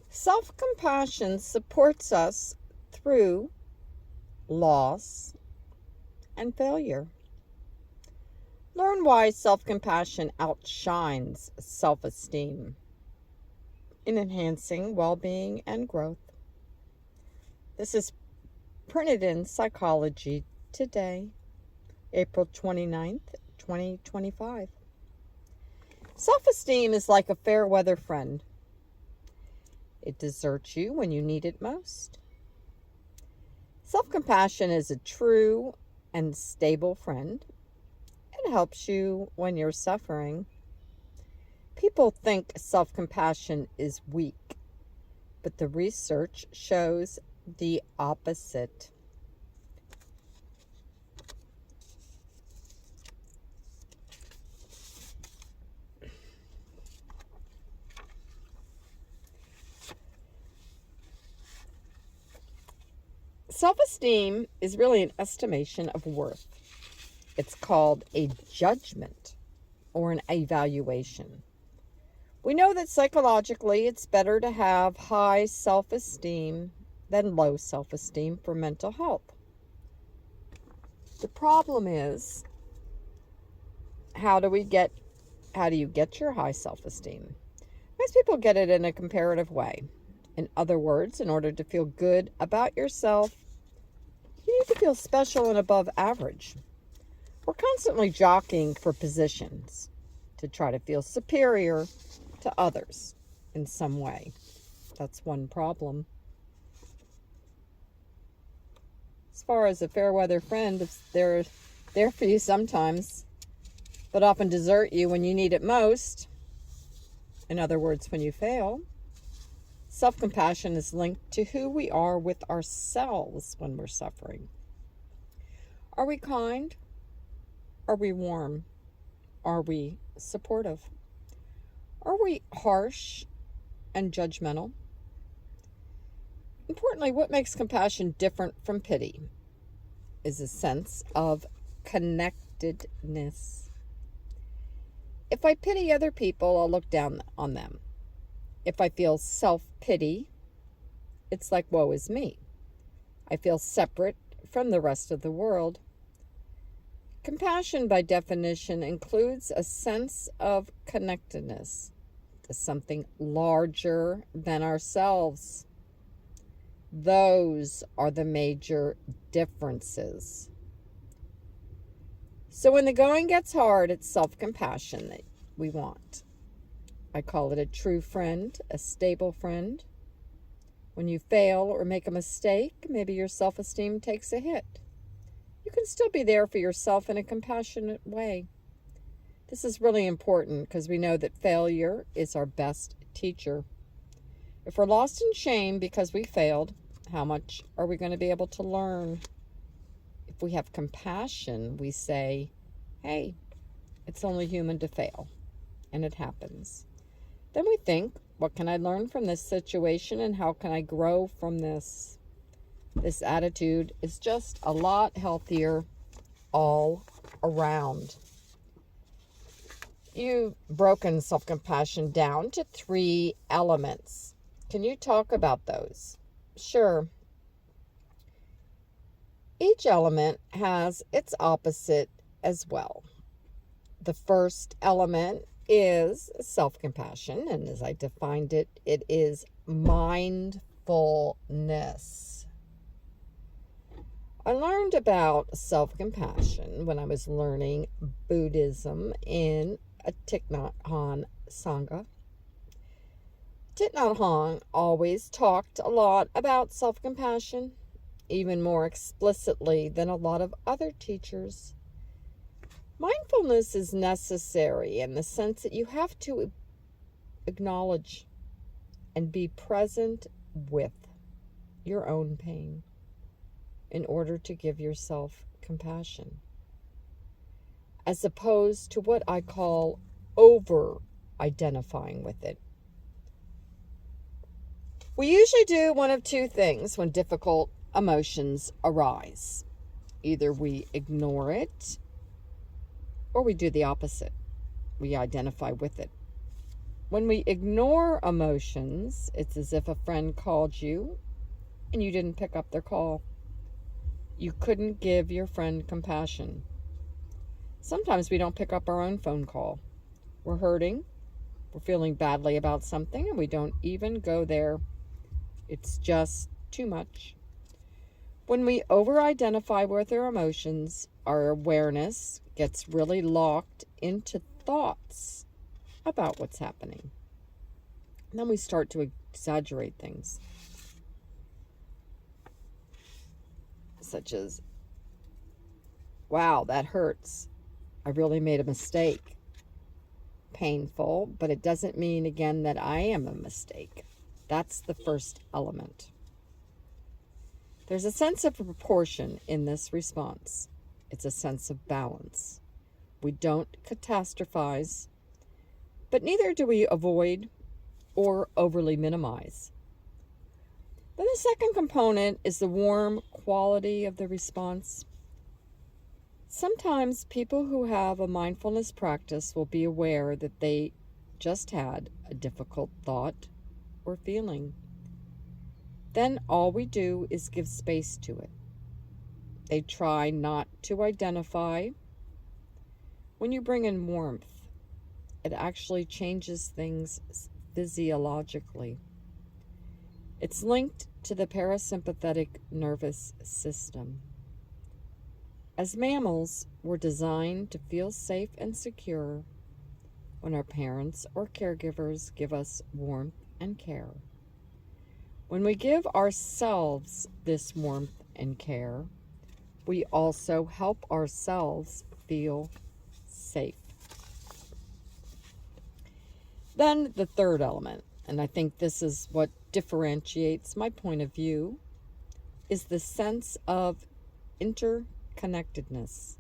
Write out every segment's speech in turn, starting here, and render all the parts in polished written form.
Self-compassion supports us through loss and failure. Learn why self-compassion outshines self-esteem in enhancing well-being and growth. This is printed in Psychology Today, April 29th, 2025. Self-esteem is like a fair weather friend. It deserts you when you need it most. Self-compassion is a true and stable friend. It helps you when you're suffering. People think self-compassion is weak, but the research shows the opposite. Self-esteem is really an estimation of worth. It's called a judgment or an evaluation. We know that psychologically it's better to have high self-esteem than low self-esteem for mental health. The problem is, how do you get your high self-esteem? Most people get it in a comparative way. In other words, in order to feel good about yourself, you need to feel special and above average. We're constantly jockeying for positions to try to feel superior to others in some way. That's one problem. As far as a fair weather friend, they're there for you sometimes, but often desert you when you need it most. In other words, when you fail. Self-compassion is linked to who we are with ourselves when we're suffering. Are we kind? Are we warm? Are we supportive? Are we harsh and judgmental? Importantly, what makes compassion different from pity is a sense of connectedness. If I pity other people, I'll look down on them. If I feel self-pity, it's like, woe is me. I feel separate from the rest of the world. Compassion, by definition, includes a sense of connectedness to something larger than ourselves. Those are the major differences. So when the going gets hard, it's self-compassion that we want. I call it a true friend, a stable friend. When you fail or make a mistake, maybe your self-esteem takes a hit. You can still be there for yourself in a compassionate way. This is really important because we know that failure is our best teacher. If we're lost in shame because we failed, how much are we going to be able to learn? If we have compassion, we say, hey, it's only human to fail, and it happens. Then we think, what can I learn from this situation and how can I grow from this? This attitude is just a lot healthier all around. You've broken self-compassion down to 3 elements. Can you talk about those? Sure. Each element has its opposite as well. The first element is self-compassion, and as I defined it, it is mindfulness. I learned about self-compassion when I was learning Buddhism in a Thich Nhat Hanh Sangha. Thich Nhat Hanh always talked a lot about self-compassion, even more explicitly than a lot of other teachers. Mindfulness is necessary in the sense that you have to acknowledge and be present with your own pain in order to give yourself compassion, as opposed to what I call over-identifying with it. We usually do one of 2 things when difficult emotions arise. Either we ignore it, or we do the opposite. We identify with it. When we ignore emotions, it's as if a friend called you and you didn't pick up their call. You couldn't give your friend compassion. Sometimes we don't pick up our own phone call. We're hurting, we're feeling badly about something, and we don't even go there. It's just too much. When we over-identify with our emotions, our awareness gets really locked into thoughts about what's happening. And then we start to exaggerate things, such as, wow, that hurts. I really made a mistake. Painful, but it doesn't mean, again, that I am a mistake. That's the first element. There's a sense of proportion in this response. It's a sense of balance. We don't catastrophize, but neither do we avoid or overly minimize. Then the second component is the warm quality of the response. Sometimes people who have a mindfulness practice will be aware that they just had a difficult thought or feeling. Then all we do is give space to it. They try not to identify. When you bring in warmth, it actually changes things physiologically. It's linked to the parasympathetic nervous system. As mammals, we're designed to feel safe and secure when our parents or caregivers give us warmth and care. When we give ourselves this warmth and care, we also help ourselves feel safe. Then the third element, and I think this is what differentiates my point of view, is the sense of interconnectedness.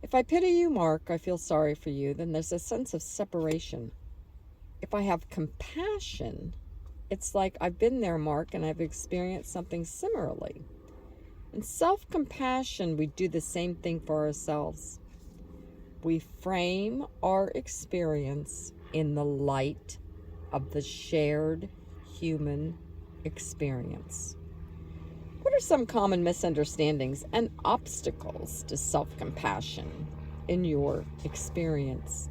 If I pity you, Mark, I feel sorry for you, then there's a sense of separation. If I have compassion, it's like I've been there, Mark, and I've experienced something similarly. In self-compassion, we do the same thing for ourselves. We frame our experience in the light of the shared human experience. What are some common misunderstandings and obstacles to self-compassion in your experience?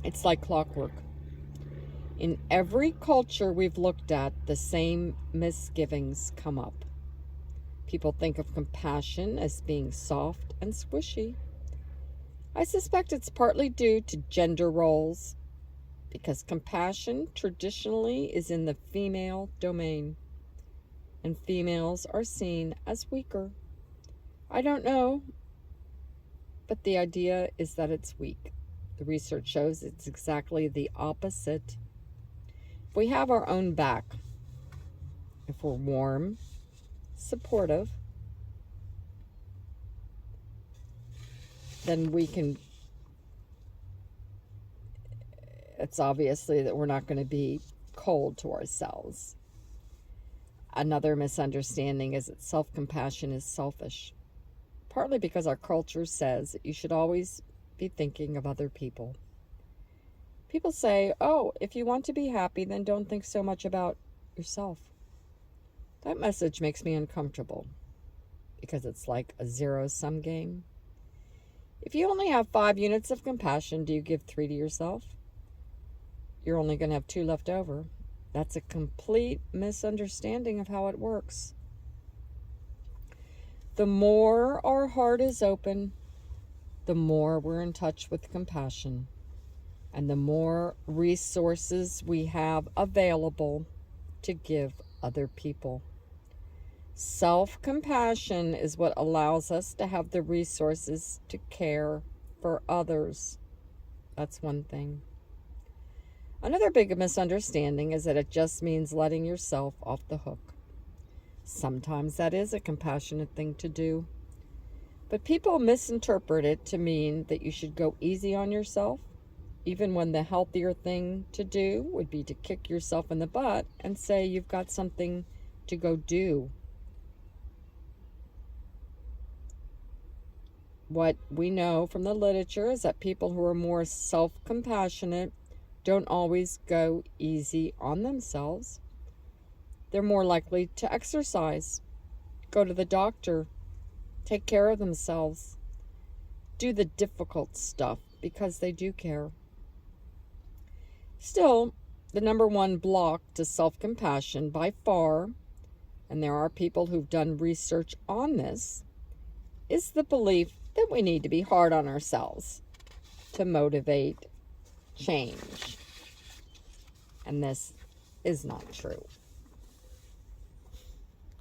It's like clockwork. In every culture we've looked at, the same misgivings come up. People think of compassion as being soft and squishy. I suspect it's partly due to gender roles, because compassion traditionally is in the female domain, and females are seen as weaker. I don't know, but the idea is that it's weak. The research shows it's exactly the opposite. If we have our own back, if we're warm, supportive, then we can, it's obviously that we're not going to be cold to ourselves. Another misunderstanding is that self-compassion is selfish, partly because our culture says that you should always be thinking of other people. People say, oh, if you want to be happy, then don't think so much about yourself. That message makes me uncomfortable because it's like a zero-sum game. If you only have 5 units of compassion, do you give 3 to yourself? You're only going to have 2 left over. That's a complete misunderstanding of how it works. The more our heart is open, the more we're in touch with compassion, and the more resources we have available to give other people. Self-compassion is what allows us to have the resources to care for others. That's one thing. Another big misunderstanding is that it just means letting yourself off the hook. Sometimes that is a compassionate thing to do, but people misinterpret it to mean that you should go easy on yourself, even when the healthier thing to do would be to kick yourself in the butt and say you've got something to go do. What we know from the literature is that people who are more self-compassionate don't always go easy on themselves. They're more likely to exercise, go to the doctor, take care of themselves, do the difficult stuff because they do care. Still, the number one block to self-compassion by far, and there are people who've done research on this, is the belief that we need to be hard on ourselves to motivate change. And this is not true.